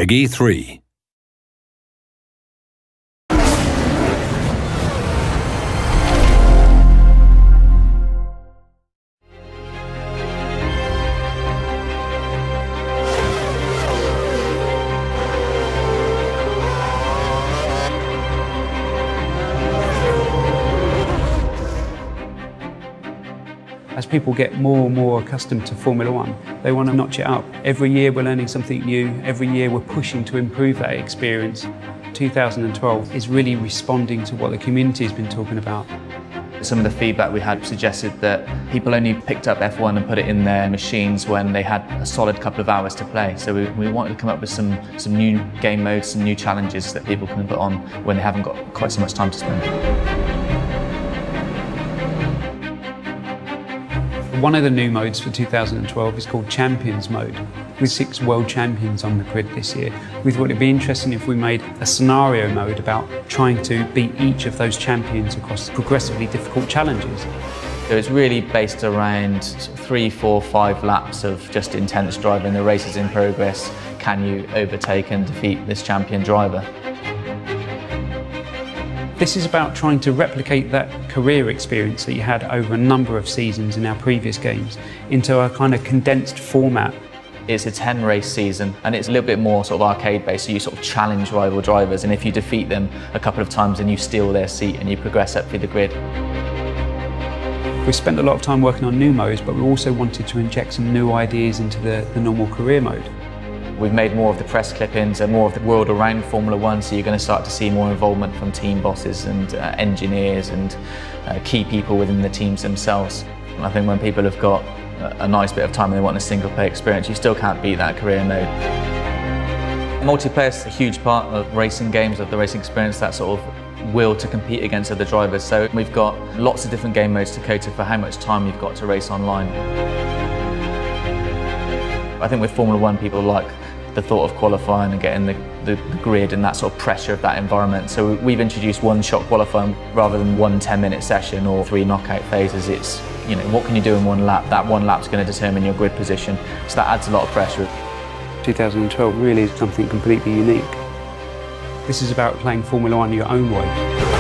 Peggy 3. As people get more and more accustomed to Formula One, they want to notch it up. Every year we're learning something new, every year we're pushing to improve that experience. 2012 is really responding to what the community has been talking about. Some of the feedback we had suggested that people only picked up F1 and put it in their machines when they had a solid couple of hours to play. So we wanted to come up with some new game modes, some new challenges that people can put on when they haven't got quite so much time to spend. One of the new modes for 2012 is called Champions Mode, with 6 world champions on the grid this year. We thought it'd be interesting if we made a scenario mode about trying to beat each of those champions across progressively difficult challenges. So it's really based around 3, 4, 5 laps of just intense driving. The race is in progress. Can you overtake and defeat this champion driver? This is about trying to replicate that career experience that you had over a number of seasons in our previous games into a kind of condensed format. It's a 10-race season and it's a little bit more sort of arcade-based, so you sort of challenge rival drivers, and if you defeat them a couple of times and you steal their seat and you progress up through the grid. We spent a lot of time working on new modes, but we also wanted to inject some new ideas into the normal career mode. We've made more of the press clippings and more of the world around Formula One, so you're going to start to see more involvement from team bosses and engineers and key people within the teams themselves. And I think when people have got a nice bit of time and they want a single player experience, you still can't beat that career mode. Multiplayer is a huge part of racing games, of the racing experience, that sort of will to compete against other drivers. So we've got lots of different game modes to cater for how much time you've got to race online. I think with Formula One, people like the thought of qualifying and getting the grid and that sort of pressure of that environment. So we've introduced one-shot qualifying rather than one 10-minute session or 3 knockout phases. It's, you know, what can you do in one lap? That one lap's going to determine your grid position. So that adds a lot of pressure. 2012 really is something completely unique. This is about playing Formula One your own way.